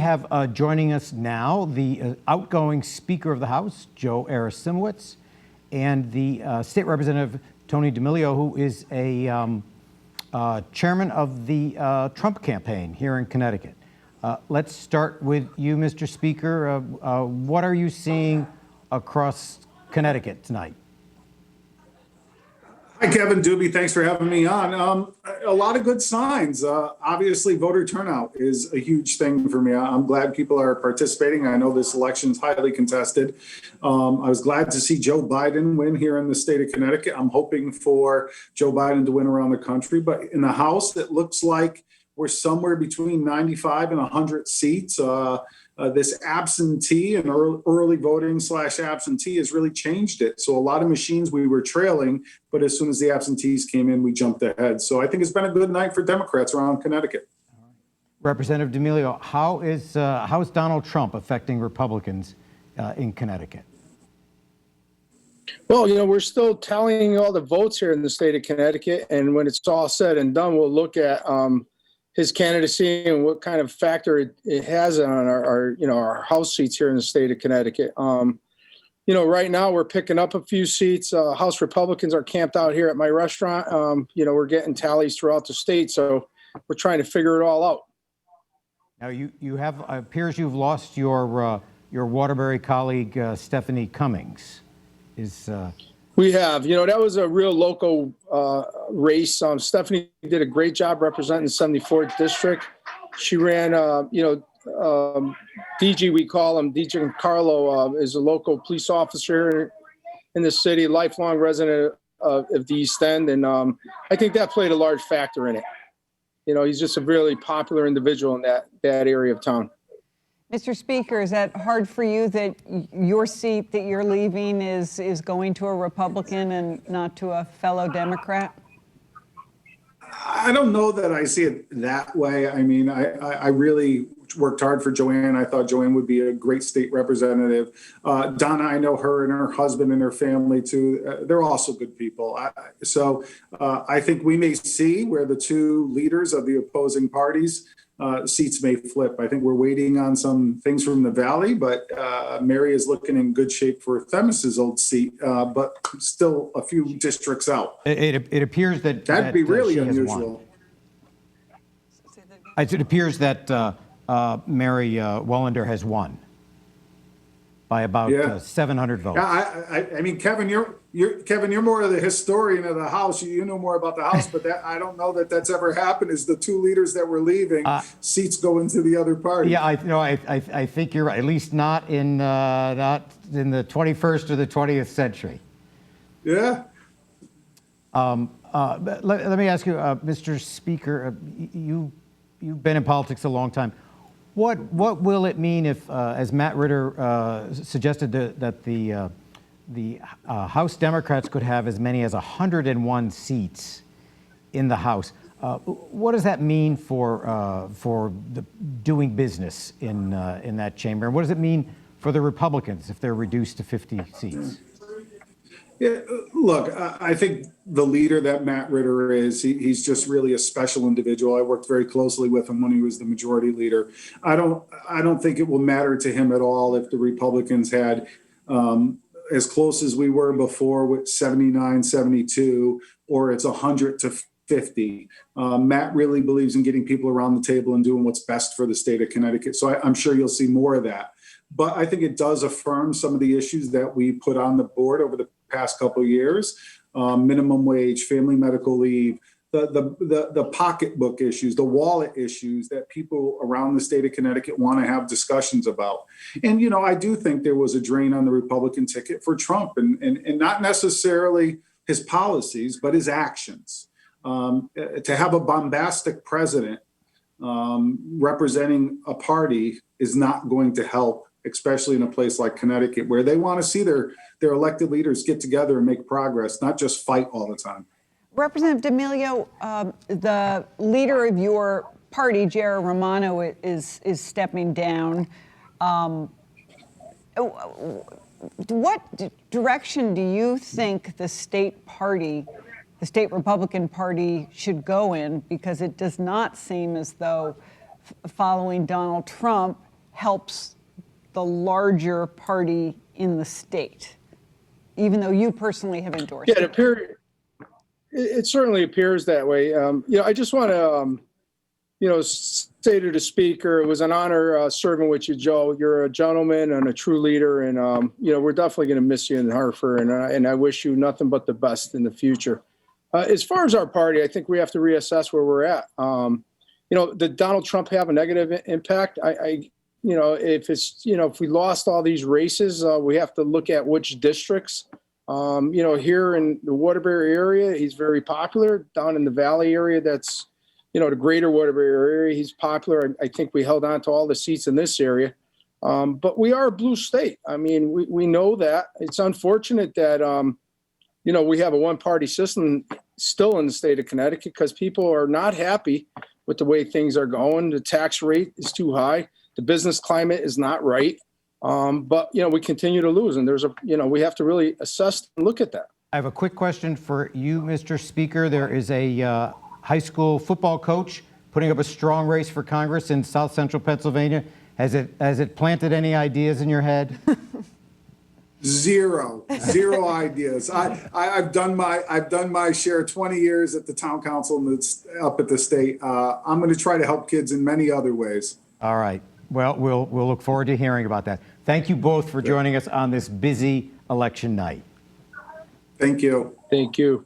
have joining us now the outgoing Speaker of the House, Joe Aresimowicz, and the State Representative Tony DAmelio, who is a chairman of the Trump campaign here in Connecticut. Let's start with you, Mr. Speaker. What are you seeing across Connecticut tonight? Hi, Kevin Doobie. Thanks for having me on. A lot of good signs. Obviously, voter turnout is a huge thing for me. I'm glad people are participating. I know this election is highly contested. I was glad to see Joe Biden win here in the state of Connecticut. I'm hoping for Joe Biden to win around the country. But in the House, it looks like we're somewhere between 95 and 100 seats. This absentee and early voting / absentee has really changed it. So a lot of machines we were trailing, but as soon as the absentees came in, we jumped ahead. So I think it's been a good night for Democrats around Connecticut. Representative DAmelio, how is Donald Trump affecting Republicans in Connecticut? Well, we're still tallying all the votes here in the state of Connecticut, and when it's all said and done, we'll look at his candidacy and what kind of factor it has on our House seats here in the state of Connecticut. Right now we're picking up a few seats. House Republicans are camped out here at my restaurant. We're getting tallies throughout the state, so we're trying to figure it all out. Now you have appears you've lost your Waterbury colleague Stephanie Cummings. We have, that was a real local race. Stephanie did a great job representing the 74th district. She ran, DG, we call him, DJ Carlo, is a local police officer in the city, lifelong resident of the East End. And I think that played a large factor in it. He's just a really popular individual in that area of town. Mr. Speaker, is that hard for you that your seat that you're leaving is going to a Republican and not to a fellow Democrat? I don't know that I see it that way. I mean, I really worked hard for Joanne. I thought Joanne would be a great state representative. Donna, I know her and her husband and her family too. They're also good people. So I think we may see where the two leaders of the opposing parties seats may flip. I think we're waiting on some things from the Valley, but Mary is looking in good shape for Themis's old seat, but still a few districts out. It appears that'd be really unusual. It appears that Mary Wellender has won by about 700 votes. Yeah, I mean, Kevin, you're more of the historian of the House. You know more about the House, but I don't know that that's ever happened. Is the two leaders that were leaving seats go into the other party? Yeah, I think you're right. At least not in the 21st or the 20th century. Yeah. Let me ask you, Mr. Speaker, you've been in politics a long time. What will it mean if, as Matt Ritter suggested, that the House Democrats could have as many as 101 seats in the House? What does that mean for doing business in that chamber? And what does it mean for the Republicans if they're reduced to 50 seats? Yeah, look, I think the leader that Matt Ritter is, he's just really a special individual. I worked very closely with him when he was the majority leader. I don't think it will matter to him at all if the Republicans had as close as we were before with 79, 72, or it's 100 to 50. Matt really believes in getting people around the table and doing what's best for the state of Connecticut. So I'm sure you'll see more of that. But I think it does affirm some of the issues that we put on the board over the past couple of years: minimum wage, family medical leave, the pocketbook issues, the wallet issues that people around the state of Connecticut want to have discussions about. And, I do think there was a drain on the Republican ticket for Trump, and not necessarily his policies, but his actions. To have a bombastic president representing a party is not going to help, especially in a place like Connecticut, where they want to see their elected leaders get together and make progress, not just fight all the time. Representative DAmelio, the leader of your party, Jerry Romano, is stepping down. What direction do you think the state Republican Party should go in? Because it does not seem as though following Donald Trump, helps the larger party in the state, even though you personally have endorsed Yeah, it. it certainly appears that way. I just want to, say to the speaker, it was an honor serving with you, Joe. You're a gentleman and a true leader, and we're definitely going to miss you in Hartford, and I wish you nothing but the best in the future. As far as our party, I think we have to reassess where we're at. Did Donald Trump have a negative impact? If we lost all these races, we have to look at which districts. Here in the Waterbury area, he's very popular. Down in the Valley area, that's, the greater Waterbury area, he's popular. I think we held on to all the seats in this area. But we are a blue state. I mean, we know that. It's unfortunate that, we have a one-party system still in the state of Connecticut because people are not happy with the way things are going. The tax rate is too high. The business climate is not right. But we continue to lose, and we have to really assess and look at that. I have a quick question for you, Mr. Speaker. There is a high school football coach putting up a strong race for Congress in South Central Pennsylvania. Has it planted any ideas in your head? Zero ideas. I've done my share. 20 years at the town council and up at the state. I'm going to try to help kids in many other ways. All right. Well, we'll look forward to hearing about that. Thank you both for joining us on this busy election night. Thank you. Thank you.